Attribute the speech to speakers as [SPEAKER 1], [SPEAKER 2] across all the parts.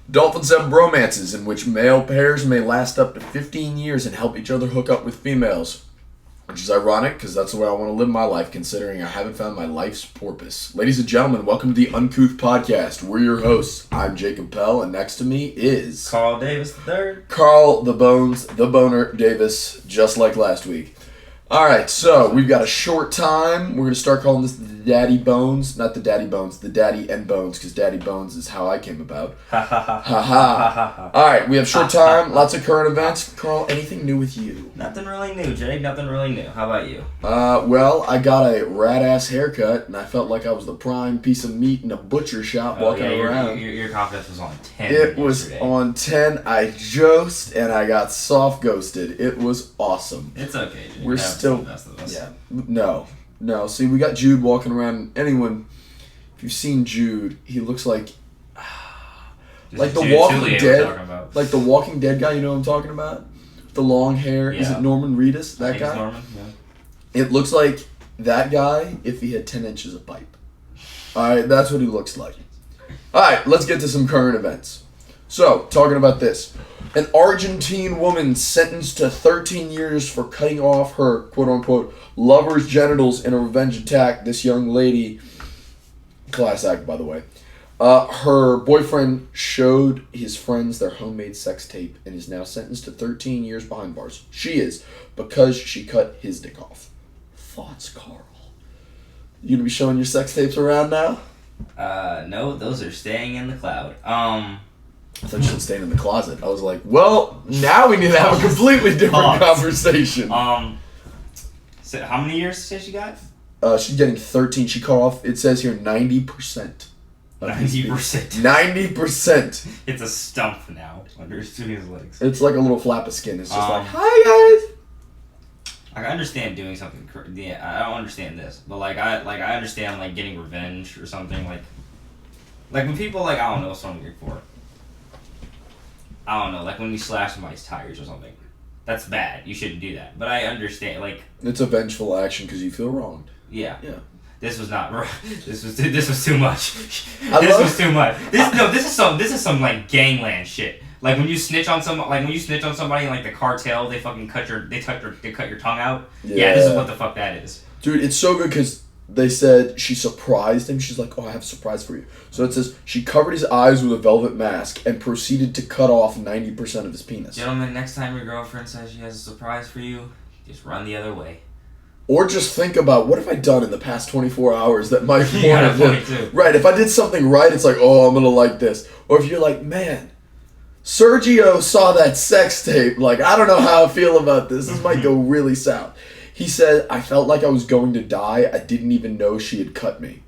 [SPEAKER 1] Dolphins have bromances in which male pairs may last up to 15 years and help each other hook up with females. Which is ironic, because that's the way I want to live my life, considering I haven't found my life's porpoise. Ladies and gentlemen, welcome to the Uncouth podcast. We're your hosts. I'm Jacob Pell, and next to me is...
[SPEAKER 2] Carl Davis III.
[SPEAKER 1] Carl the Bones, the Boner Davis, just like last week. Alright, so we've got a short time. We're going to start calling this the Daddy Bones. Not the Daddy Bones, the Daddy and Bones, because Daddy Bones is how I came about.
[SPEAKER 2] Ha ha ha
[SPEAKER 1] Ha ha. Alright, we have short time, lots of current events. Carl, anything new with you?
[SPEAKER 2] Nothing really new, Jake. Nothing really new. How about you?
[SPEAKER 1] Well, I got a rat-ass haircut, and I felt like I was the prime piece of meat in a butcher shop walking around.
[SPEAKER 2] Your confidence was on 10
[SPEAKER 1] It was on 10. I josed, and I got soft ghosted. It was awesome.
[SPEAKER 2] It's okay, Jake.
[SPEAKER 1] We're still...
[SPEAKER 2] The best of us.
[SPEAKER 1] Yeah. No. See, we got Jude walking around. Anyone, if you've seen Jude, he looks like... like the Walking Dead. Like the Walking Dead guy, you know what I'm talking about? The long hair. Yeah. Is it Norman Reedus? That guy?
[SPEAKER 2] Norman, yeah.
[SPEAKER 1] It looks like that guy if he had 10 inches of pipe. Alright, that's what he looks like. Alright, let's get to some current events. So, talking about this. An Argentine woman sentenced to 13 years for cutting off her quote-unquote lover's genitals in a revenge attack. This young lady, class act by the way, her boyfriend showed his friends their homemade sex tape and is now sentenced to 13 years behind bars. She is, because she cut his dick off. Thoughts, Carl? You gonna be showing your sex tapes around now?
[SPEAKER 2] No, those are staying in the cloud.
[SPEAKER 1] I thought you said staying in the closet. I was like, well, now we need to have a completely different conversation.
[SPEAKER 2] So how many years did she got?
[SPEAKER 1] She's getting 13. She cut off, it says here, 90%.
[SPEAKER 2] 90%.
[SPEAKER 1] 90%.
[SPEAKER 2] It's a stump now under his legs.
[SPEAKER 1] It's like a little flap of skin. It's just like, hi guys.
[SPEAKER 2] I understand doing something. Yeah, I don't understand this, but I understand getting revenge or something like when people I don't know something for. I don't know, when you slash somebody's tires or something. That's bad. You shouldn't do that. But I understand,
[SPEAKER 1] it's a vengeful action because you feel wronged.
[SPEAKER 2] Yeah.
[SPEAKER 1] Yeah.
[SPEAKER 2] This was not right. This was too much. This was too much. This is some gangland shit. When you snitch on somebody in the cartel, they fucking cut your tongue out. Yeah, this is what the fuck that is.
[SPEAKER 1] Dude, it's so good because they said she surprised him. She's like, oh, I have a surprise for you. So it says she covered his eyes with a velvet mask and proceeded to cut off 90% of his penis.
[SPEAKER 2] Gentlemen, next time your girlfriend says she has a surprise for you, just run the other way.
[SPEAKER 1] Or just think about, what have I done in the past 24 hours that might
[SPEAKER 2] want to...
[SPEAKER 1] Right, if I did something right, it's like, oh, I'm going to like this. Or if you're like, man, Sergio saw that sex tape. I don't know how I feel about this. This might go really south. He said, I felt like I was going to die. I didn't even know she had cut me.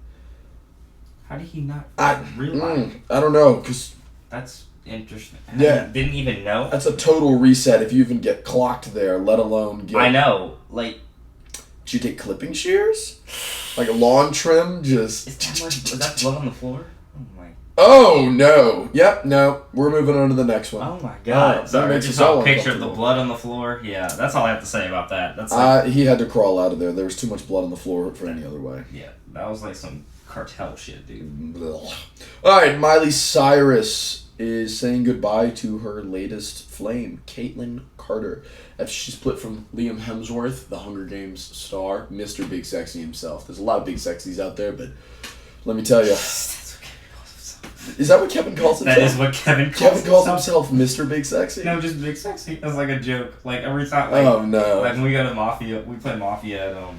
[SPEAKER 2] How did he not realize?
[SPEAKER 1] I don't know, because...
[SPEAKER 2] That's interesting.
[SPEAKER 1] Yeah.
[SPEAKER 2] He didn't even know?
[SPEAKER 1] That's a total reset if you even get clocked there, let alone get...
[SPEAKER 2] I know.
[SPEAKER 1] Did you take clipping shears? A lawn trim? Just...
[SPEAKER 2] Was that blood on the floor? Oh, my...
[SPEAKER 1] Oh, no. Yep, no. We're moving on to the next one.
[SPEAKER 2] Oh, my God.
[SPEAKER 1] That makes
[SPEAKER 2] just saw a picture of the blood on the floor. Yeah, that's all I have to say about that. That's
[SPEAKER 1] he had to crawl out of there. There was too much blood on the floor for any other way.
[SPEAKER 2] Yeah, that was some cartel shit, dude.
[SPEAKER 1] Ugh. All right, Miley Cyrus is saying goodbye to her latest flame, Caitlyn Carter, after she split from Liam Hemsworth, the Hunger Games star, Mr. Big Sexy himself. There's a lot of big sexies out there, but let me tell you. Is that what Kevin calls himself?
[SPEAKER 2] That is what Kevin calls
[SPEAKER 1] himself, Mr. Big Sexy?
[SPEAKER 2] No, just Big Sexy. That's a joke. Every time,
[SPEAKER 1] oh no.
[SPEAKER 2] When we go to Mafia, we play Mafia at,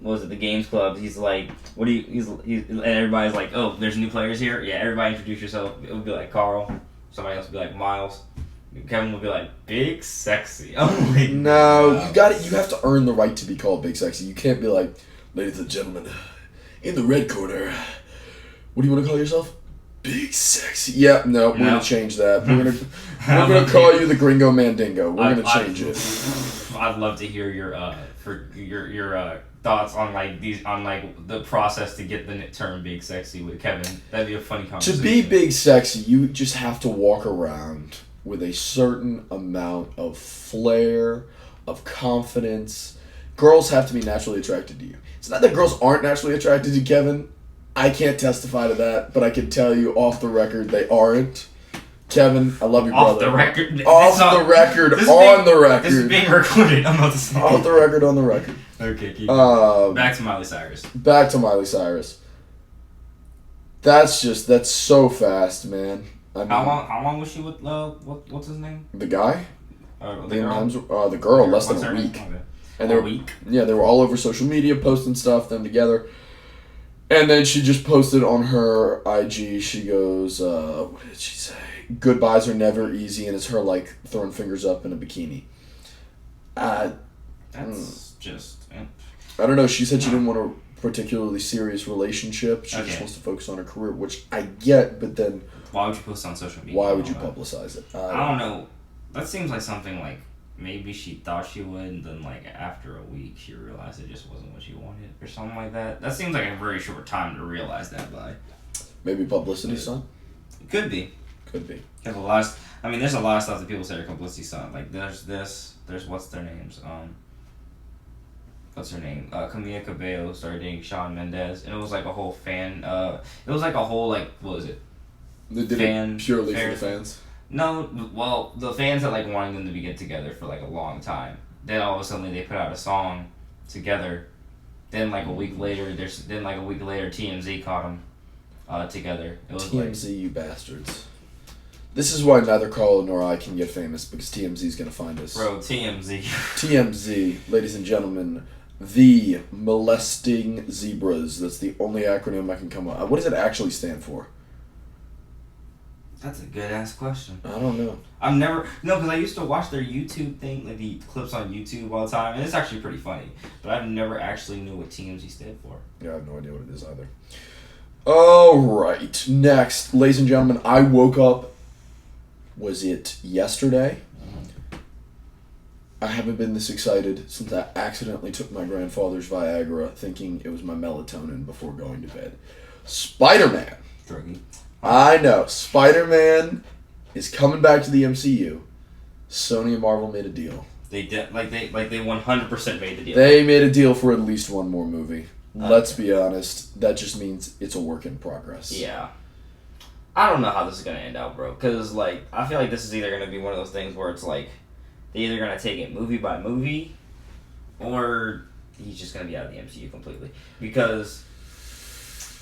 [SPEAKER 2] what was it, the Games Club. He's like, what do you, and everybody's like, oh, there's new players here? Yeah, everybody introduce yourself. It would be like Carl. Somebody else would be like Miles. Kevin would be like, Big Sexy. Oh my
[SPEAKER 1] No, God. You have to earn the right to be called Big Sexy. You can't be like, ladies and gentlemen, in the red corner, what do you want to call yourself? Big Sexy. Yeah, no, we're gonna change that. We're gonna call you the Gringo Mandingo. We're gonna change it.
[SPEAKER 2] I'd love to hear your thoughts on the process to get the term Big Sexy with Kevin. That'd be a funny conversation.
[SPEAKER 1] To be Big Sexy, you just have to walk around with a certain amount of flair, of confidence. Girls have to be naturally attracted to you. It's not that girls aren't naturally attracted to Kevin. I can't testify to that, but I can tell you off the record they aren't. Kevin, I love your
[SPEAKER 2] Off
[SPEAKER 1] brother.
[SPEAKER 2] the record.
[SPEAKER 1] Off the record, on the record.
[SPEAKER 2] This is being recorded. I'm not the same.
[SPEAKER 1] Off the record, on the record.
[SPEAKER 2] Okay, keep going. Back to Miley Cyrus.
[SPEAKER 1] Back to Miley Cyrus. That's so fast, man. I mean,
[SPEAKER 2] How long was she with what's his name?
[SPEAKER 1] The guy?
[SPEAKER 2] The
[SPEAKER 1] girl, less than a week.
[SPEAKER 2] Okay.
[SPEAKER 1] And they were, yeah, they were all over social media posting stuff, them together. And then she just posted on her IG, she goes, what did she say? Goodbyes are never easy, and it's her, like, throwing fingers up in a bikini.
[SPEAKER 2] That's just...
[SPEAKER 1] I don't know, she said she didn't want a particularly serious relationship. She
[SPEAKER 2] Okay.
[SPEAKER 1] just wants to focus on her career, which I get, but then...
[SPEAKER 2] Why would you post on social media?
[SPEAKER 1] Why would you publicize it?
[SPEAKER 2] I don't know. That seems like something, like, maybe she thought she would, and then, like, after a week, she realized it just wasn't what she wanted, or something like that. That seems like a very short time to realize that by.
[SPEAKER 1] Maybe publicity stunt?
[SPEAKER 2] Could be.
[SPEAKER 1] Could be.
[SPEAKER 2] There's a lot of stuff that people say are publicity stunt. Like, there's what's their names? What's her name? Camila Cabello started dating Shawn Mendes, and it was like a whole fan, it was like a whole, like, what was it?
[SPEAKER 1] They did it purely for the fans?
[SPEAKER 2] No, well, the fans had, like, wanting them to get together for, like, a long time. Then all of a sudden they put out a song together. Then, like, a week later, TMZ caught them together. It was
[SPEAKER 1] TMZ, you bastards. This is why neither Carl nor I can get famous, because TMZ's gonna find us.
[SPEAKER 2] Bro, TMZ.
[SPEAKER 1] TMZ, ladies and gentlemen, the molesting zebras. That's the only acronym I can come up. What does it actually stand for?
[SPEAKER 2] That's a good ass question.
[SPEAKER 1] I don't know.
[SPEAKER 2] Because I used to watch their YouTube thing, like the clips on YouTube all the time, and it's actually pretty funny. But I've never actually knew what TMZ stood for.
[SPEAKER 1] Yeah, I have no idea what it is either. Alright, next. Ladies and gentlemen, I woke up, was it yesterday? I haven't been this excited since I accidentally took my grandfather's Viagra thinking it was my melatonin before going to bed. Spider-Man.
[SPEAKER 2] Druggy.
[SPEAKER 1] I know. Spider-Man is coming back to the MCU. Sony and Marvel made a deal.
[SPEAKER 2] They did, they 100% made the deal.
[SPEAKER 1] They made a deal for at least one more movie. Let's be honest. That just means it's a work in progress.
[SPEAKER 2] Yeah. I don't know how this is going to end out, bro. Because, like, I feel like this is either going to be one of those things where it's like, they're either going to take it movie by movie, or he's just going to be out of the MCU completely. Because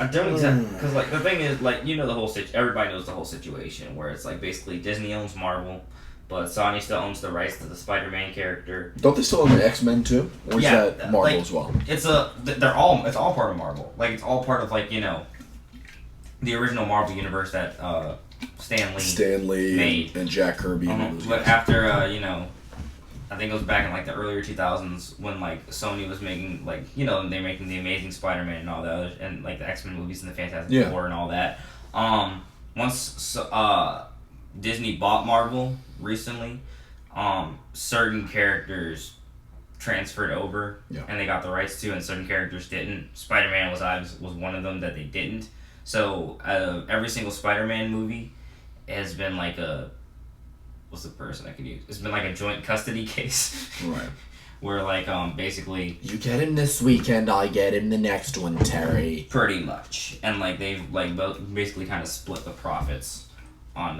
[SPEAKER 2] I don't exactly... Because, like, the thing is, like, you know the whole... Everybody knows the whole situation, where it's, like, basically Disney owns Marvel, but Sony still owns the rights to the Spider-Man character.
[SPEAKER 1] Don't they still own the X-Men, too? Or is that Marvel, like, as well?
[SPEAKER 2] It's all part of Marvel. Like, it's all part of, like, you know, the original Marvel universe that Stan Lee made.
[SPEAKER 1] And Jack Kirby.
[SPEAKER 2] But after, you know... I think it was back in, like, the earlier 2000s when, like, Sony was making, like, you know, they're making the Amazing Spider-Man and all the others, and, like, the X-Men movies and the Fantastic Four and all that. Once Disney bought Marvel recently, certain characters transferred over, and they got the rights to, and certain characters didn't. Spider-Man was one of them that they didn't. So, every single Spider-Man movie has been, like, what's the person I could use? It's been like a joint custody case.
[SPEAKER 1] Right.
[SPEAKER 2] Where, like, basically...
[SPEAKER 1] You get him this weekend, I get him the next one, Terry.
[SPEAKER 2] Pretty much. And, like, they've, like, basically kind of split the profits on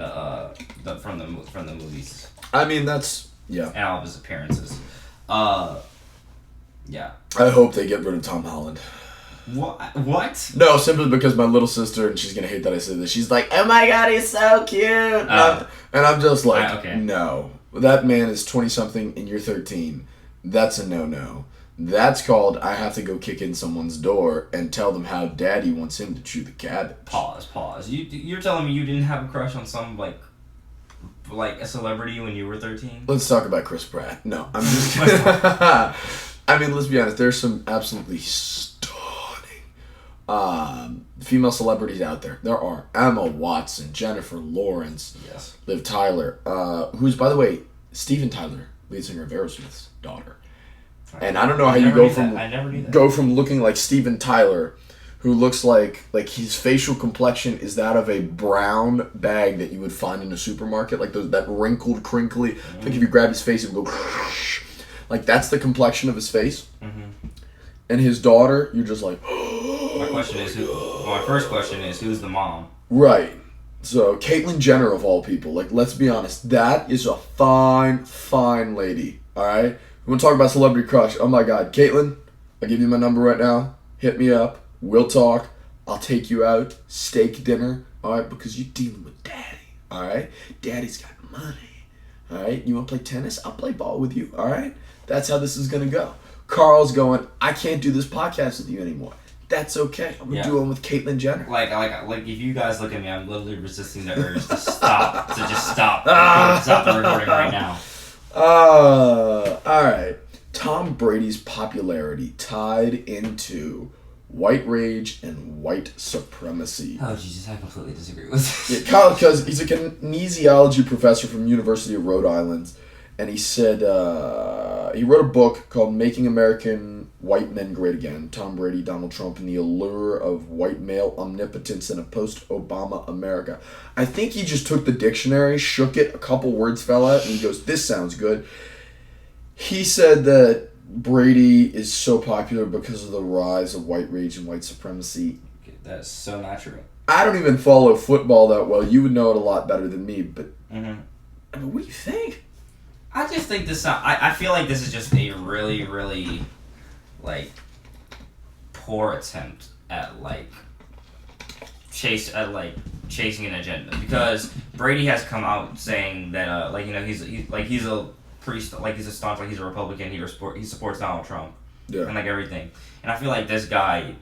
[SPEAKER 2] from the movies.
[SPEAKER 1] I mean, that's... Yeah.
[SPEAKER 2] And all of his appearances. Yeah.
[SPEAKER 1] I hope they get rid of Tom Holland.
[SPEAKER 2] What?
[SPEAKER 1] No, simply because my little sister, and she's gonna hate that I said this, she's like, oh my god, he's so cute! And I'm just like, no. That man is 20-something and you're 13. That's a no-no. That's called, I have to go kick in someone's door and tell them how daddy wants him to chew the cabbage.
[SPEAKER 2] Pause. You're telling me you didn't have a crush on some, like a celebrity when you were 13?
[SPEAKER 1] Let's talk about Chris Pratt. No, I'm just kidding. I mean, let's be honest, there's some absolutely female celebrities out there. There are Emma Watson, Jennifer Lawrence, Liv Tyler, who's, by the way, Steven Tyler, lead singer of Aerosmith's daughter. And I don't know how you go from looking like Steven Tyler, who looks like his facial complexion is that of a brown bag that you would find in a supermarket, like that wrinkled, crinkly. Like if you grab his face, it would go like that's the complexion of his face. And his daughter, you're just like.
[SPEAKER 2] My first question is, who's the mom?
[SPEAKER 1] Right. So, Caitlyn Jenner, of all people, like, let's be honest, that is a fine, fine lady, all right? We want to talk about celebrity crush. Oh, my God. Caitlyn, I'll give you my number right now. Hit me up. We'll talk. I'll take you out. Steak dinner, all right? Because you're dealing with daddy, all right? Daddy's got money, all right? You want to play tennis? I'll play ball with you, all right? That's how this is going to go. Carl's going, I can't do this podcast with you anymore. That's okay. I'm going to do one with Caitlyn Jenner.
[SPEAKER 2] Like, if you guys look at me, I'm literally resisting the urge to stop. To just stop. Stop the recording right now.
[SPEAKER 1] All right. Tom Brady's popularity tied into white rage and white supremacy.
[SPEAKER 2] Oh, Jesus, I completely disagree with this.
[SPEAKER 1] Yeah, Kyle, because he's a kinesiology professor from University of Rhode Island, and he said he wrote a book called Making American White Men Great Again, Tom Brady, Donald Trump, and the Allure of White Male Omnipotence in a Post-Obama America. I think he just took the dictionary, shook it, a couple words fell out, and he goes, this sounds good. He said that Brady is so popular because of the rise of white rage and white supremacy.
[SPEAKER 2] That's so not true.
[SPEAKER 1] I don't even follow football that well. You would know it a lot better than me, but I mean, what do you think?
[SPEAKER 2] I just think this. I feel like this is just a really, really, like, poor attempt at chasing an agenda, because Brady has come out saying that he's a priest, like he's a staunch, like he's a Republican, he supports Donald Trump, and like everything, and I feel like this guy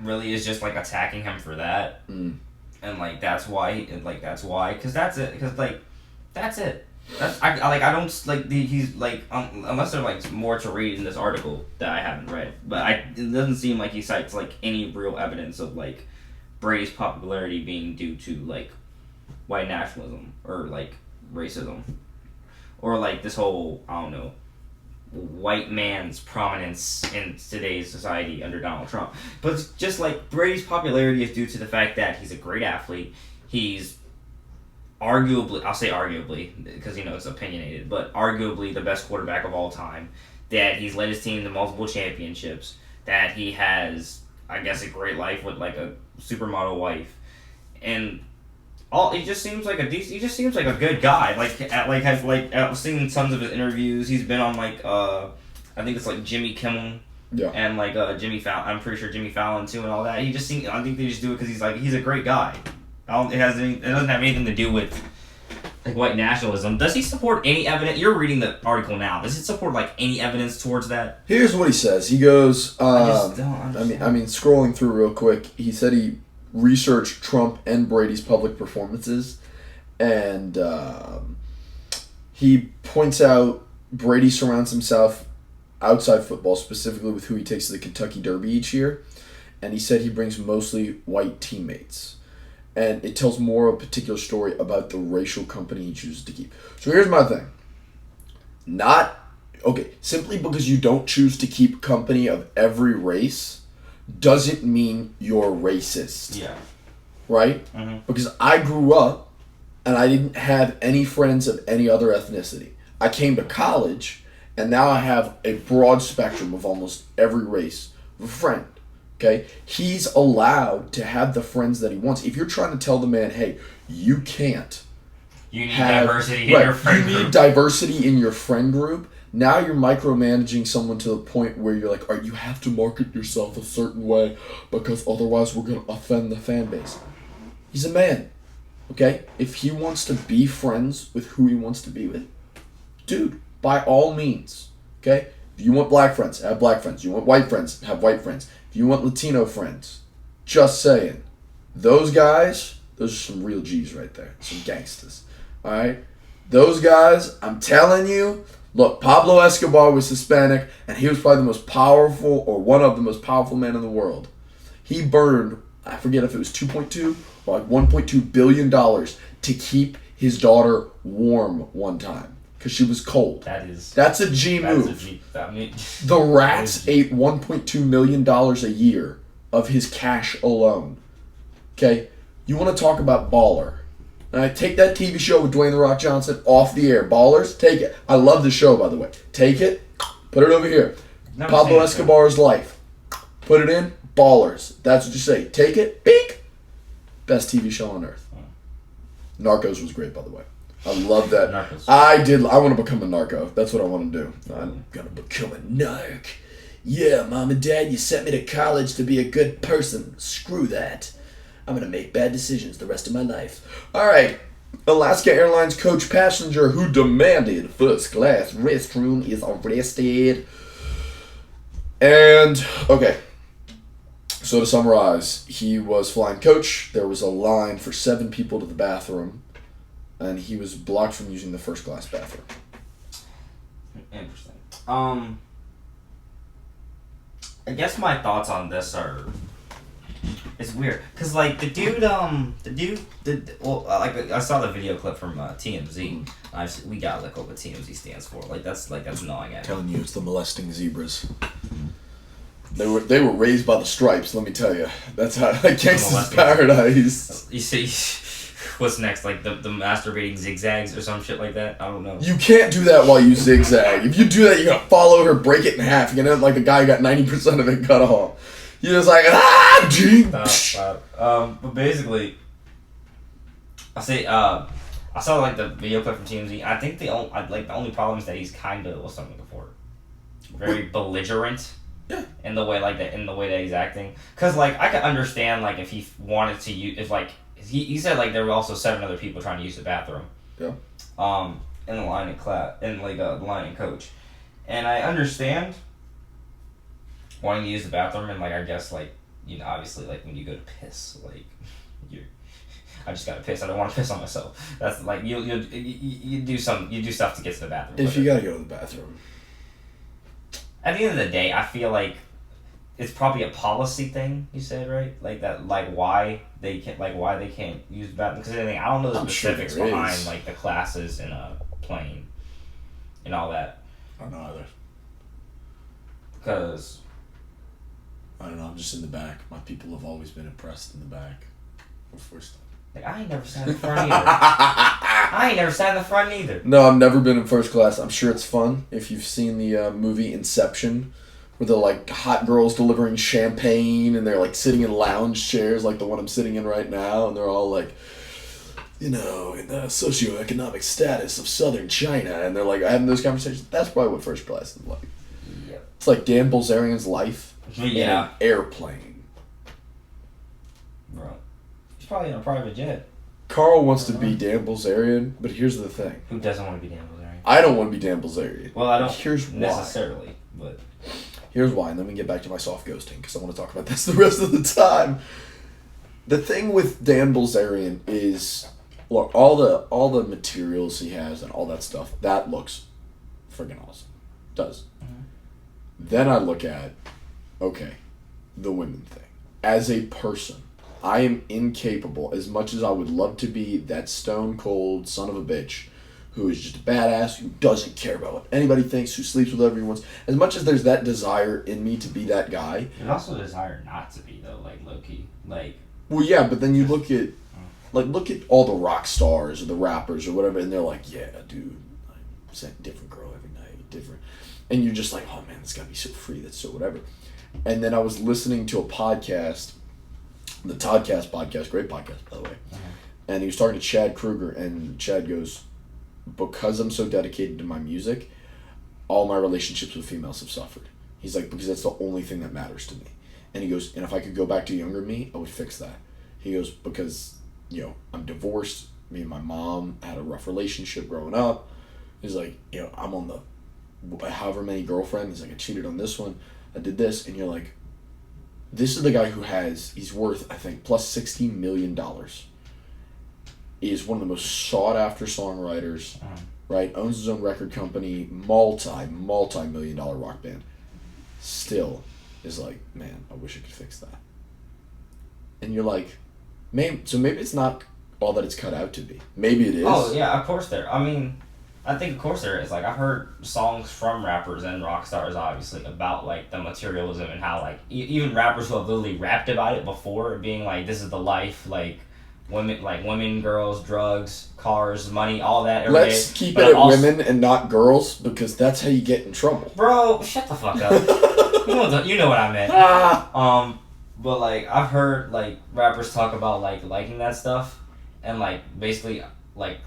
[SPEAKER 2] really is just like attacking him for that, and like that's why, because that's it, that's it. I don't like he's like unless there's like more to read in this article that I haven't read, but it doesn't seem like he cites like any real evidence of like Brady's popularity being due to like white nationalism or like racism or like this whole, I don't know, white man's prominence in today's society under Donald Trump. But it's just like Brady's popularity is due to the fact that he's a great athlete. He's arguably, I'll say arguably, because it's opinionated, but arguably the best quarterback of all time, that he's led his team to multiple championships, that he has, I guess, a great life with like a supermodel wife, and he just seems like a good guy. I've seen tons of his interviews. He's been on like I think it's like Jimmy Kimmel.
[SPEAKER 1] Yeah.
[SPEAKER 2] And like Jimmy Fallon, I'm pretty sure Jimmy Fallon too, and all that. I think they just do it because he's a great guy. It doesn't have anything to do with like white nationalism. Does he support any evidence? You're reading the article now. Does it support like any evidence towards that?
[SPEAKER 1] Here's what he says. He goes,
[SPEAKER 2] I just don't understand.
[SPEAKER 1] I mean, scrolling through real quick, he said he researched Trump and Brady's public performances, and he points out Brady surrounds himself outside football, specifically with who he takes to the Kentucky Derby each year, and he said he brings mostly white teammates. And it tells more of a particular story about the racial company he chooses to keep. So here's my thing. Simply because you don't choose to keep company of every race doesn't mean you're racist.
[SPEAKER 2] Yeah.
[SPEAKER 1] Right? Mm-hmm. Because I grew up and I didn't have any friends of any other ethnicity. I came to college and now I have a broad spectrum of almost every race of a friend. Okay, he's allowed to have the friends that he wants. If you're trying to tell the man, hey, you can't.
[SPEAKER 2] You need diversity in your friend group.
[SPEAKER 1] You need diversity in your friend group. Now you're micromanaging someone to the point where you're like, all right, you have to market yourself a certain way because otherwise we're going to offend the fan base. He's a man. Okay? If he wants to be friends with who he wants to be with, dude, by all means. Okay? If you want black friends, have black friends. You want white friends, have white friends. If you want Latino friends, just saying. Those guys, those are some real G's right there. Some gangsters. Alright? Those guys, I'm telling you, look, Pablo Escobar was Hispanic, and he was probably the most powerful, or one of the most powerful men in the world. He burned, I forget if it was 2.2 or like $1.2 billion to keep his daughter warm one time. Because she was cold. That's a G move. The Rats ate $1.2 million a year of his cash alone. Okay? You want to talk about baller. Alright, take that TV show with Dwayne "The Rock" Johnson off the air. Ballers, take it. I love the show, by the way. Take it, put it over here. Pablo Escobar's life. Put it in, Ballers. That's what you say. Take it, beak. Best TV show on earth. Narcos was great, by the way. I love that.
[SPEAKER 2] Narcos.
[SPEAKER 1] I want to become a narco. That's what I want to do. I'm gonna become a narc. Yeah, Mom and Dad, you sent me to college to be a good person. Screw that. I'm gonna make bad decisions the rest of my life. All right. Alaska Airlines coach passenger who demanded first class restroom is arrested. And, okay. So to summarize, he was flying coach. There was a line for 7 people to the bathroom. And he was blocked from using the first class bathroom.
[SPEAKER 2] Interesting. I guess my thoughts on this are... It's weird, cause like I saw the video clip from TMZ. We got like what TMZ stands for. That's gnawing at me.
[SPEAKER 1] Telling you, it's the molesting zebras. They were raised by the stripes. Let me tell you, that's how gangsta's paradise.
[SPEAKER 2] You see, what's next? Like the masturbating zigzags or some shit like that. I don't know.
[SPEAKER 1] You can't do that while you zigzag. If you do that, you're gonna fall over, break it in half. You're gonna like the guy who got 90% of it cut off. You're just like,
[SPEAKER 2] but basically, I saw like the video clip from TMZ. I think the only problem is that he's kind of what's something before, very belligerent.
[SPEAKER 1] Yeah.
[SPEAKER 2] In the way that he's acting, cause like I could understand like if he wanted to use if like he said like there were also 7 other people trying to use the bathroom.
[SPEAKER 1] Yeah.
[SPEAKER 2] In the line in class in like the line in coach, and I understand wanting to use the bathroom, and like I guess like obviously like when you go to piss, like I just gotta piss. I don't want to piss on myself. That's like you do stuff to get to the bathroom.
[SPEAKER 1] If you gotta go to the bathroom.
[SPEAKER 2] At the end of the day, I feel like it's probably a policy thing. You said right, like that, like why they can't use the bathroom. Because I don't know the specifics behind like the classes in a plane and all that.
[SPEAKER 1] I don't know either.
[SPEAKER 2] Because
[SPEAKER 1] I don't know. I'm just in the back. My people have always been impressed in the back.
[SPEAKER 2] Like I ain't never sat in the front either. I ain't never sat in the front either.
[SPEAKER 1] No, I've never been in first class. I'm sure it's fun. If you've seen the movie Inception, where they're like hot girls delivering champagne and they're like sitting in lounge chairs like the one I'm sitting in right now, and they're all like, in the socioeconomic status of southern China, and they're like having those conversations. That's probably what first class is like.
[SPEAKER 2] Yep.
[SPEAKER 1] It's like Dan Bilzerian's life
[SPEAKER 2] in
[SPEAKER 1] an airplane.
[SPEAKER 2] Bro. He's probably in a private jet.
[SPEAKER 1] Carl wants to be Dan Bilzerian, but here's the thing.
[SPEAKER 2] Who doesn't want to be Dan Bilzerian?
[SPEAKER 1] I don't want to be Dan Bilzerian.
[SPEAKER 2] Well, I don't
[SPEAKER 1] here's
[SPEAKER 2] necessarily,
[SPEAKER 1] why.
[SPEAKER 2] But...
[SPEAKER 1] Here's why, and then we can get back to my soft ghosting, because I want to talk about this the rest of the time. The thing with Dan Bilzerian is, look, all the materials he has and all that stuff, that looks friggin' awesome. It does. Mm-hmm. Then I look at, okay, the women thing. As a person, I am incapable, as much as I would love to be that stone cold son of a bitch who is just a badass, who doesn't care about what anybody thinks, who sleeps with whoever he wants. As much as there's that desire in me to be that guy.
[SPEAKER 2] There's also a desire not to be, though, like, low-key. Like...
[SPEAKER 1] Well, yeah, but then you look at all the rock stars or the rappers or whatever, and they're like, yeah, dude, I'm a different girl every night, different. And you're just like, oh, man, this gotta be so free, that's so whatever. And then I was listening to a podcast, the Toddcast podcast, great podcast, by the way. Mm-hmm. And he was talking to Chad Kruger, and Chad goes, because I'm so dedicated to my music, all my relationships with females have suffered. He's like, because that's the only thing that matters to me. And he goes, and if I could go back to younger me, I would fix that. He goes, because, I'm divorced. Me and my mom had a rough relationship growing up. He's like, I'm on the however many girlfriends. He's like, I cheated on this one. I did this. And you're like, this is the guy who he's worth, I think, plus $60 million. He is one of the most sought-after songwriters, right? Owns his own record company, multi-million-dollar rock band. Still is like, man, I wish I could fix that. And you're like, maybe it's not all that it's cut out to be. Maybe it is.
[SPEAKER 2] Oh, yeah, of course there. I mean, I think of course there is. Like, I've heard songs from rappers and rock stars, obviously, about, like, the materialism and how, like, even rappers who have literally rapped about it before, being like, this is the life, like, women, girls, drugs, cars, money, all that.
[SPEAKER 1] Let's keep it at women and not girls, because that's how you get in trouble.
[SPEAKER 2] Bro, shut the fuck up. you know what I meant. But like I've heard like rappers talk about like liking that stuff, and like basically like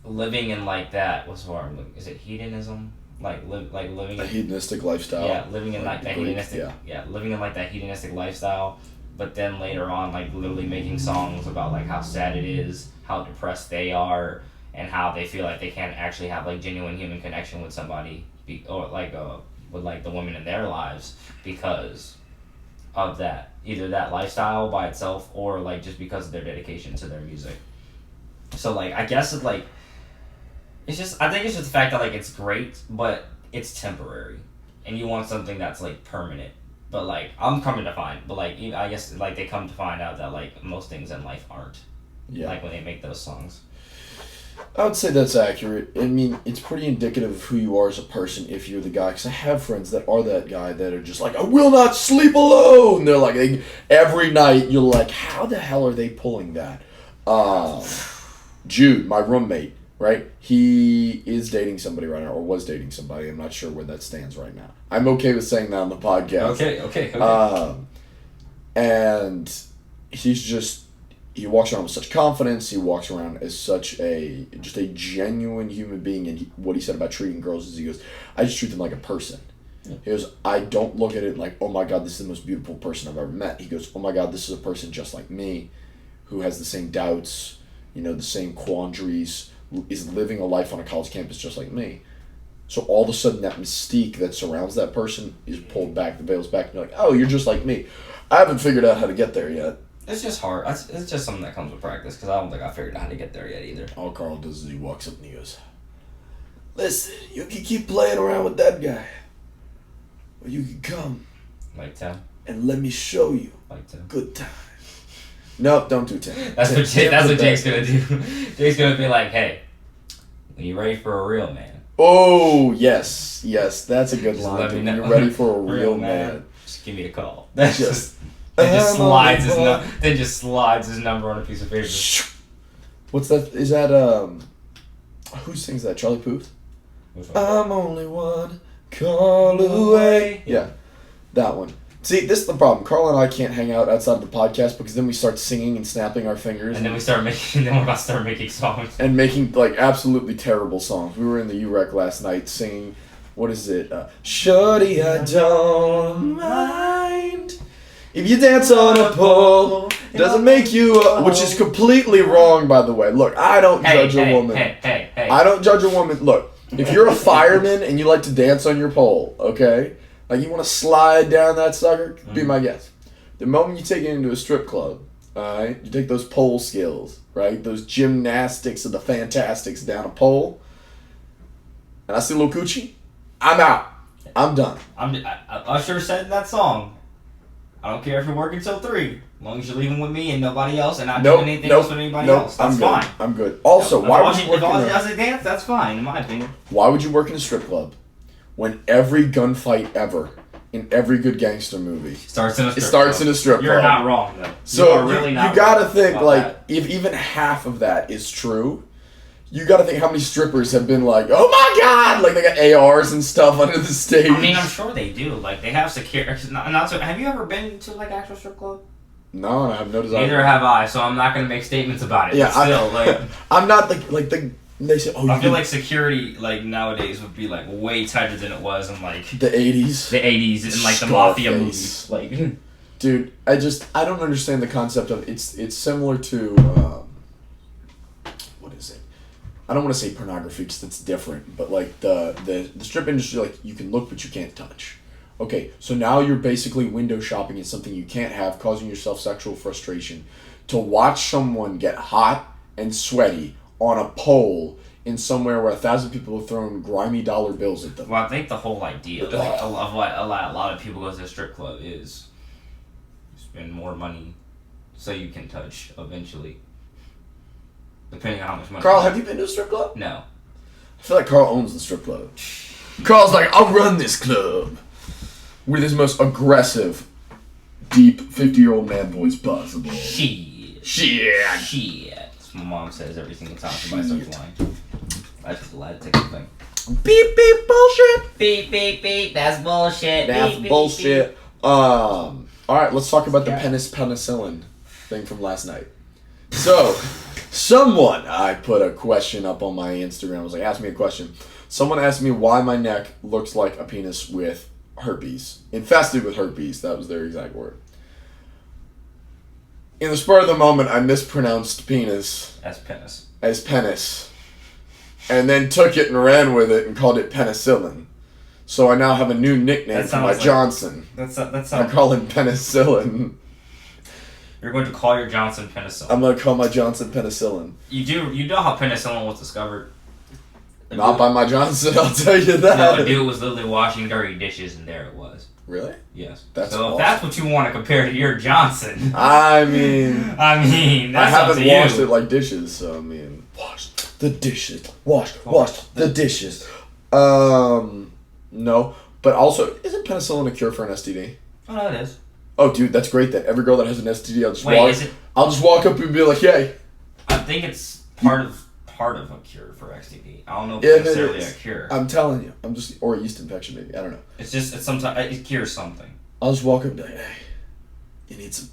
[SPEAKER 2] living in like that. What's the word? Is it hedonism? Living
[SPEAKER 1] A hedonistic lifestyle.
[SPEAKER 2] Yeah, living in like that
[SPEAKER 1] Greek,
[SPEAKER 2] hedonistic. Yeah, living in like that hedonistic lifestyle. But then later on, like literally making songs about like how sad it is, how depressed they are, and how they feel like they can't actually have like genuine human connection with somebody, or like with like the women in their lives because of that, either that lifestyle by itself or like just because of their dedication to their music. So like I guess it's like it's just I think it's just the fact that like it's great but it's temporary and you want something that's like permanent. But like I'm coming to find but like I guess like they come to find out that like most things in life aren't.
[SPEAKER 1] Yeah.
[SPEAKER 2] Like when they make those songs.
[SPEAKER 1] I would say that's accurate. I mean, it's pretty indicative of who you are as a person if you're the guy. Because I have friends that are that guy that are just like, I will not sleep alone. They're like, every night you're like, how the hell are they pulling that? Jude, my roommate, right? He is dating somebody right now, or was dating somebody. I'm not sure where that stands right now. I'm okay with saying that on the podcast.
[SPEAKER 2] Okay.
[SPEAKER 1] And he's just... He walks around with such confidence. He walks around as such a genuine human being. And what he said about treating girls is he goes, I just treat them like a person. Yeah. He goes, I don't look at it like, oh my God, this is the most beautiful person I've ever met. He goes, oh my God, this is a person just like me who has the same doubts, the same quandaries, is living a life on a college campus just like me. So all of a sudden that mystique that surrounds that person is pulled back, the veil's back, and you're like, oh, you're just like me. I haven't figured out how to get there yet.
[SPEAKER 2] It's just hard. It's just something that comes with practice because I don't think I figured out how to get there yet either.
[SPEAKER 1] All Carl does is he walks up and he goes, listen, you can keep playing around with that guy. Or you can come.
[SPEAKER 2] Like 10.
[SPEAKER 1] And let me show you.
[SPEAKER 2] Like 10.
[SPEAKER 1] Good time. No, don't do 10.
[SPEAKER 2] That's what Jake's going to do. Jake's going to be like, hey, when you ready for a real man.
[SPEAKER 1] Oh, yes. Yes, that's a good
[SPEAKER 2] just
[SPEAKER 1] line.
[SPEAKER 2] Let me know.
[SPEAKER 1] When you're ready for a real man.
[SPEAKER 2] Just give me a call. That's
[SPEAKER 1] just...
[SPEAKER 2] Then just slides his number on a piece of paper.
[SPEAKER 1] What's that? Is that who sings that? Charlie Puth? I'm only one call away. Yeah, that one. See, this is the problem. Carl and I can't hang out outside of the podcast because then we start singing and snapping our fingers.
[SPEAKER 2] And then we're about to start making songs.
[SPEAKER 1] And making like absolutely terrible songs. We were in the UREC last night singing. What is it? Shorty, I don't mind. If you dance on a pole, doesn't make you... which is completely wrong, by the way. Look, I don't judge a woman.
[SPEAKER 2] Hey.
[SPEAKER 1] I don't judge a woman. Look, if you're a fireman and you like to dance on your pole, okay? Like, you want to slide down that sucker, be my guest. The moment you take it into a strip club, alright? You take those pole skills, right? Those gymnastics of the fantastics down a pole, and I see little coochie, I'm out. I'm done.
[SPEAKER 2] Usher said in that song, I don't care if you're working till 3, as long as you're leaving with me and nobody else, and not doing anything else with anybody else. That's fine.
[SPEAKER 1] I'm good. Also, why would you work in
[SPEAKER 2] a dance? That's fine, in my opinion.
[SPEAKER 1] Why would you work in a strip club when every gunfight ever in every good gangster movie
[SPEAKER 2] starts in a strip club?
[SPEAKER 1] You're
[SPEAKER 2] not wrong though.
[SPEAKER 1] So you gotta think like if even half of that is true. You gotta think how many strippers have been like, oh my God! Like, they got ARs and stuff under the stage.
[SPEAKER 2] I mean, I'm sure they do. Like, they have security. Not so. Have you ever been to, like, actual strip club?
[SPEAKER 1] No, I have no desire.
[SPEAKER 2] Neither have I, so I'm not gonna make statements about it.
[SPEAKER 1] Yeah,
[SPEAKER 2] still,
[SPEAKER 1] I'm not, they say, oh,
[SPEAKER 2] I feel like security, like, nowadays would be, like, way tighter than it was in, like...
[SPEAKER 1] The 80s?
[SPEAKER 2] The 80s, and, like, the Mafia movies. Like...
[SPEAKER 1] Dude, I don't understand the concept of... It's similar to, what is it? I don't want to say pornography because that's different, but like the strip industry, like you can look but you can't touch. Okay, so now you're basically window shopping at something you can't have, causing yourself sexual frustration. To watch someone get hot and sweaty on a pole in somewhere where 1,000 people have thrown grimy dollar bills at them.
[SPEAKER 2] Well, I think the whole idea of what a lot of people go to a strip club is spend more money so you can touch eventually. Depending on how much money.
[SPEAKER 1] Carl, have you been to a strip club?
[SPEAKER 2] No.
[SPEAKER 1] I feel like Carl owns the strip club. Carl's like, I'll run this club. We're the most aggressive, deep, 50-year-old man voice possible.
[SPEAKER 2] Shit. That's what my mom says every single time somebody starts lying. I just lied to take the thing.
[SPEAKER 1] Beep, beep, bullshit.
[SPEAKER 2] Beep, beep, beep. That's bullshit.
[SPEAKER 1] That's
[SPEAKER 2] beep,
[SPEAKER 1] bullshit.
[SPEAKER 2] Beep.
[SPEAKER 1] Alright, let's talk about the penicillin thing from last night. So, I put a question up on my Instagram. I was like, ask me a question. Someone asked me why my neck looks like a penis with herpes. Infested with herpes. That was their exact word. In the spur of the moment, I mispronounced penis as penis. And then took it and ran with it and called it penicillin. So I now have a new nickname for my Johnson. I call him penicillin.
[SPEAKER 2] You're going to call your Johnson penicillin.
[SPEAKER 1] I'm going to call my Johnson penicillin.
[SPEAKER 2] You know how penicillin was discovered?
[SPEAKER 1] Not by my Johnson, I'll tell you that.
[SPEAKER 2] No, a dude was literally washing dirty dishes, and there it was.
[SPEAKER 1] Really?
[SPEAKER 2] Yes.
[SPEAKER 1] That's
[SPEAKER 2] so
[SPEAKER 1] awesome.
[SPEAKER 2] If that's what you want to compare to your Johnson.
[SPEAKER 1] I mean,
[SPEAKER 2] that's
[SPEAKER 1] I haven't washed
[SPEAKER 2] you.
[SPEAKER 1] it like dishes, so I mean, wash the dishes. Wash the dishes. No, but also, isn't penicillin a cure for an STD?
[SPEAKER 2] Oh no, it is.
[SPEAKER 1] Oh, dude, that's great. Then every girl that has an STD,
[SPEAKER 2] Is it?
[SPEAKER 1] I'll just walk up and be like, "Hey."
[SPEAKER 2] I think it's part of a cure for STD. I don't know if it's necessarily a cure.
[SPEAKER 1] I'm telling you, or a yeast infection maybe. I don't know.
[SPEAKER 2] It's sometimes it cures something.
[SPEAKER 1] I'll just walk up and be like, "Hey, you need some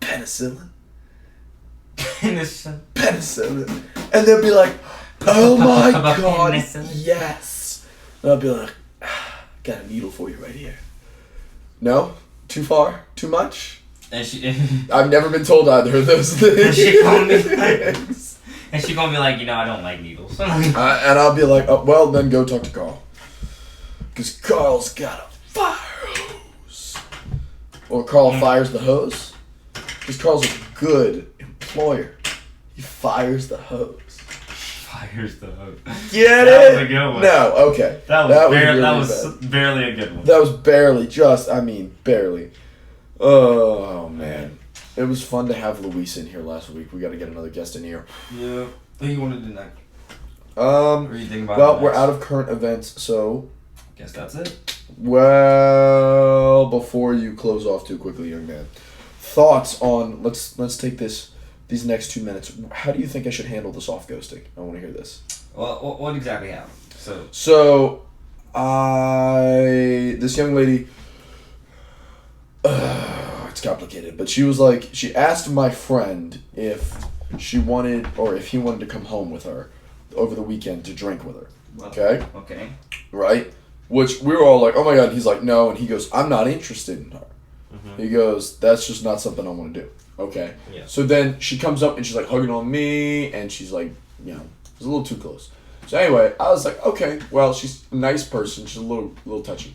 [SPEAKER 1] penicillin?" Penicillin. And they'll be like, "Oh my god, yes." And I'll be like, "Got a needle for you right here." No? Too far? Too much?
[SPEAKER 2] And
[SPEAKER 1] I've never been told either of those things.
[SPEAKER 2] And she gonna be like, I don't like needles.
[SPEAKER 1] And I'll be like, oh, well, then go talk to Carl. Because Carl's got a fire hose. Or Carl fires the hose. Because Carl's a good employer. He fires the hose.
[SPEAKER 2] Fires the hose.
[SPEAKER 1] Get
[SPEAKER 2] that
[SPEAKER 1] it?
[SPEAKER 2] Was a good one.
[SPEAKER 1] No, okay.
[SPEAKER 2] That was barely a good one.
[SPEAKER 1] That was barely, barely. Oh, man. It was fun to have Luis in here last week. We got to get another guest in here.
[SPEAKER 2] Yeah. What do you want to do next?
[SPEAKER 1] What are you thinking about we're out of current events, so...
[SPEAKER 2] Guess that's it.
[SPEAKER 1] Well, before you close off too quickly, young man. Thoughts on... Let's take these next 2 minutes. How do you think I should handle the soft ghosting? I want to hear this.
[SPEAKER 2] Well, what exactly happened?
[SPEAKER 1] So, this young lady... it's complicated, but she was like, she asked my friend if he wanted to come home with her over the weekend to drink with her. Okay?
[SPEAKER 2] Okay.
[SPEAKER 1] Right? Which we were all like, oh my god. He's like, no. And he goes, I'm not interested in her. Mm-hmm. He goes, that's just not something I want to do. Okay. Yeah. So then she comes up and she's like hugging on me and she's like, it's a little too close. So anyway, I was like, okay, well, she's a nice person. She's a little touchy.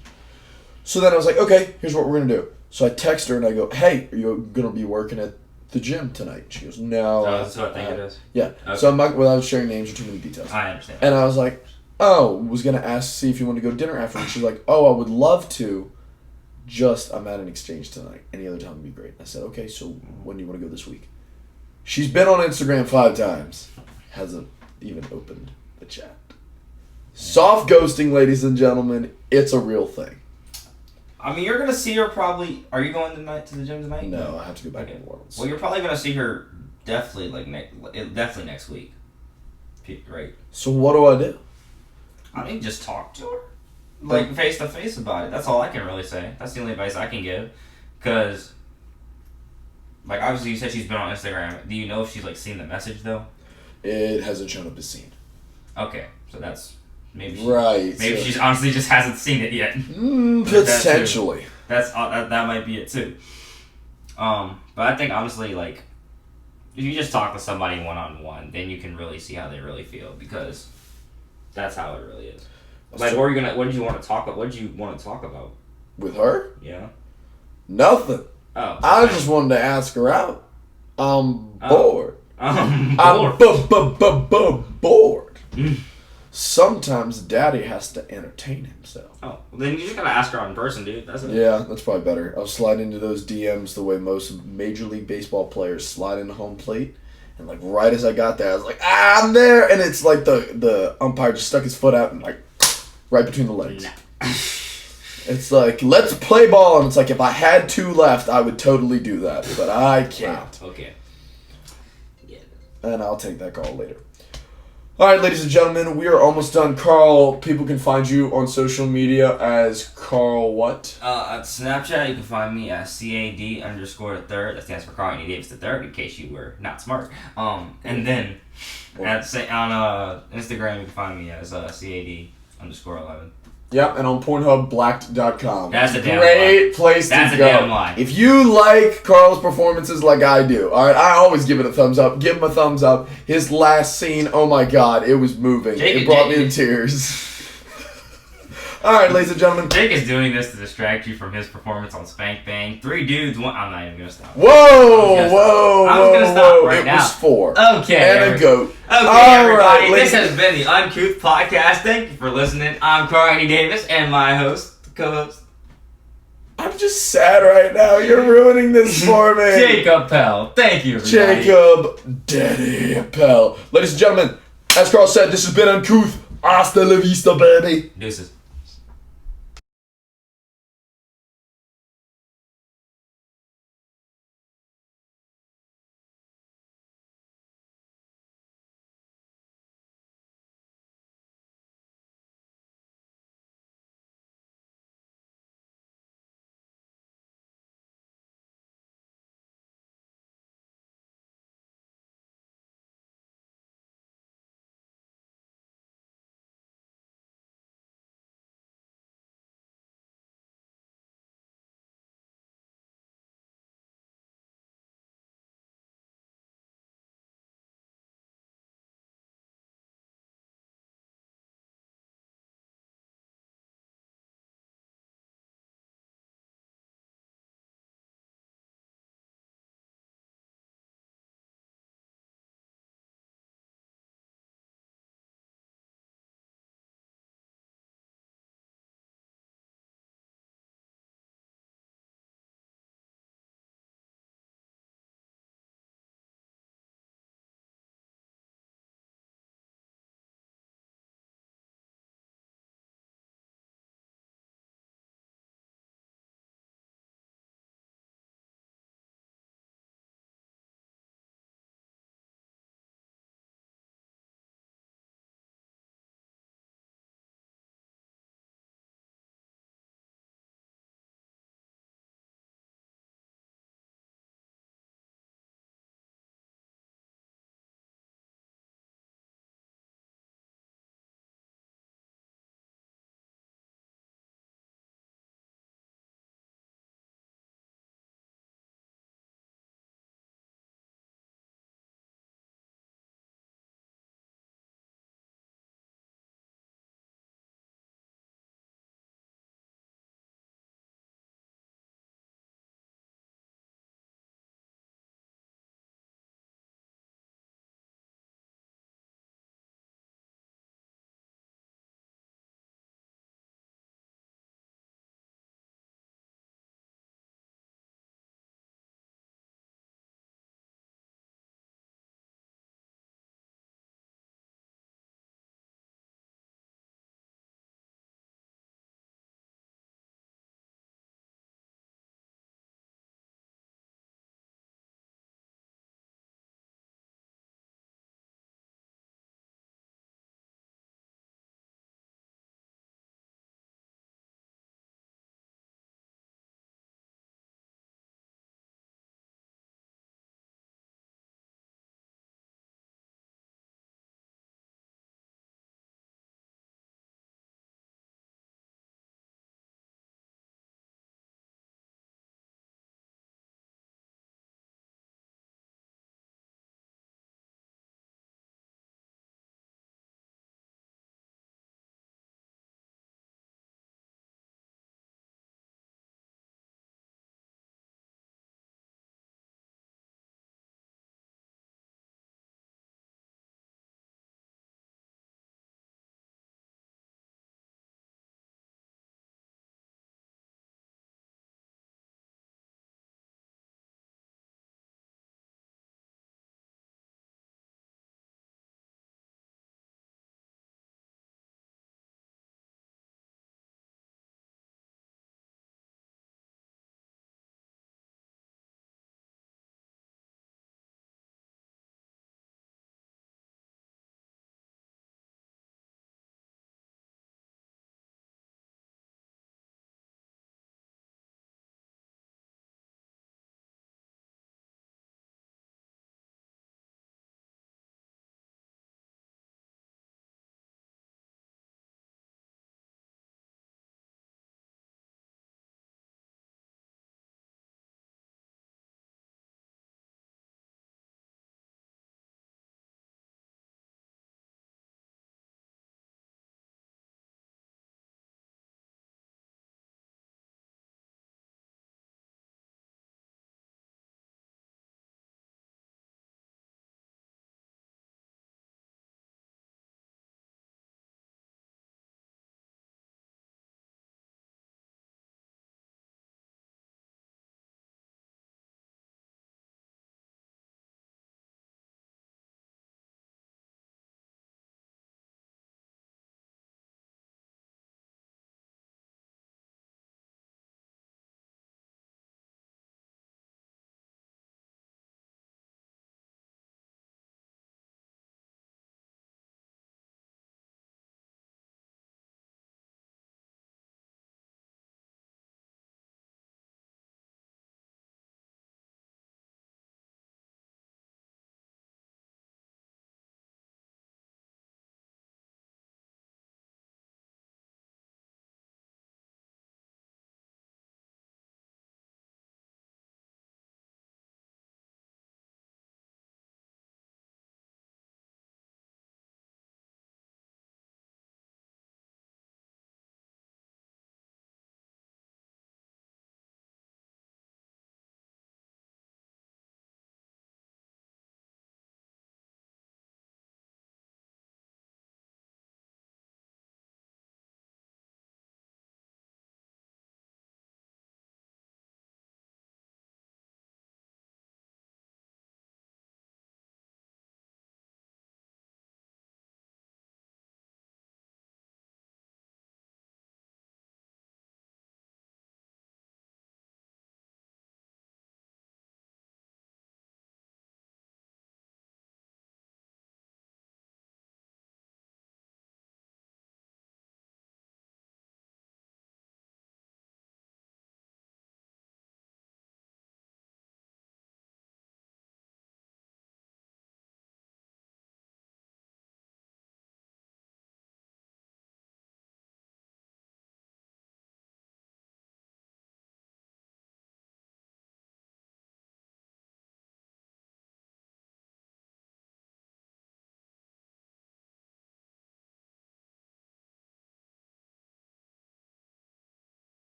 [SPEAKER 1] So then I was like, okay, here's what we're going to do. So I text her and I go, hey, are you going to be working at the gym tonight? She goes, no.
[SPEAKER 2] Oh, that's what I think it is.
[SPEAKER 1] Yeah. Okay. So I'm not, without sharing names or too many details.
[SPEAKER 2] I understand.
[SPEAKER 1] And I was like, was going to see if you want to go to dinner after. And she's like, I would love to. Just, I'm at an exchange tonight. Any other time would be great. I said, okay, so when do you want to go this week? She's been on Instagram 5 times. Hasn't even opened the chat. Soft ghosting, ladies and gentlemen, it's a real thing.
[SPEAKER 2] I mean, you're going to see her probably... Are you going to the gym tonight?
[SPEAKER 1] No, I have to go back to New Orleans.
[SPEAKER 2] Well, you're probably going to see her definitely next week. Right?
[SPEAKER 1] So what do I do?
[SPEAKER 2] I mean, just talk to her. Like, face-to-face about it. That's all I can really say. That's the only advice I can give. Because, like, obviously you said she's been on Instagram. Do you know if she's, like, seen the message, though?
[SPEAKER 1] It hasn't shown up as seen.
[SPEAKER 2] Okay. So that's... Maybe she honestly just hasn't seen it yet.
[SPEAKER 1] Potentially.
[SPEAKER 2] That might be it, too. But I think, honestly, like, if you just talk to somebody one-on-one, then you can really see how they really feel. Because that's how it really is. Like, what did you want to talk about? What did you want to talk about?
[SPEAKER 1] With her?
[SPEAKER 2] Yeah.
[SPEAKER 1] Nothing.
[SPEAKER 2] Oh.
[SPEAKER 1] I just wanted to ask her out. I'm bored.
[SPEAKER 2] I'm
[SPEAKER 1] bored. Sometimes daddy has to entertain himself.
[SPEAKER 2] Oh, well, then you just gotta ask her in person, dude. That's it.
[SPEAKER 1] Yeah, that's probably better. I'll slide into those DMs the way most Major League Baseball players slide into home plate. And, like, right as I got there, I was like, I'm there! And it's like the umpire just stuck his foot out and, like, right between the legs. Nah. It's like, let's play ball. And it's like, if I had 2 left, I would totally do that. But I can't.
[SPEAKER 2] Wow. Okay.
[SPEAKER 1] And I'll take that call later. All right, ladies and gentlemen, we are almost done. Carl, people can find you on social media as Carl what?
[SPEAKER 2] At Snapchat, you can find me as CAD_3rd. That stands for Carl Anthony Davis III, in case you were not smart. And then on Instagram, you can find me as CAD_11.
[SPEAKER 1] Yep, and on PornhubBlacked.com.
[SPEAKER 2] That's a damn
[SPEAKER 1] great
[SPEAKER 2] lie.
[SPEAKER 1] place
[SPEAKER 2] That's
[SPEAKER 1] to
[SPEAKER 2] a
[SPEAKER 1] go.
[SPEAKER 2] damn lie.
[SPEAKER 1] If you like Carl's performances like I do, all right, I always give it a thumbs up. Give him a thumbs up. His last scene, oh my God, it was moving. It brought me in tears. All right, ladies and gentlemen.
[SPEAKER 2] Jake is doing this to distract you from his performance on Spank Bang. 3 dudes, one. I'm not even gonna stop.
[SPEAKER 1] Whoa!
[SPEAKER 2] I was gonna stop right now.
[SPEAKER 1] It was 4.
[SPEAKER 2] Okay.
[SPEAKER 1] And a goat.
[SPEAKER 2] Okay, everybody. This has been the Uncouth podcast. Thank you for listening. I'm Carl Anthony Davis, and my host, co-host.
[SPEAKER 1] I'm just sad right now. You're ruining this for me.
[SPEAKER 2] Jacob Pell. Thank you, everybody.
[SPEAKER 1] Jacob Daddy Pell. Ladies and gentlemen, as Carl said, this has been Uncouth. Hasta la vista, baby.
[SPEAKER 2] Deuces.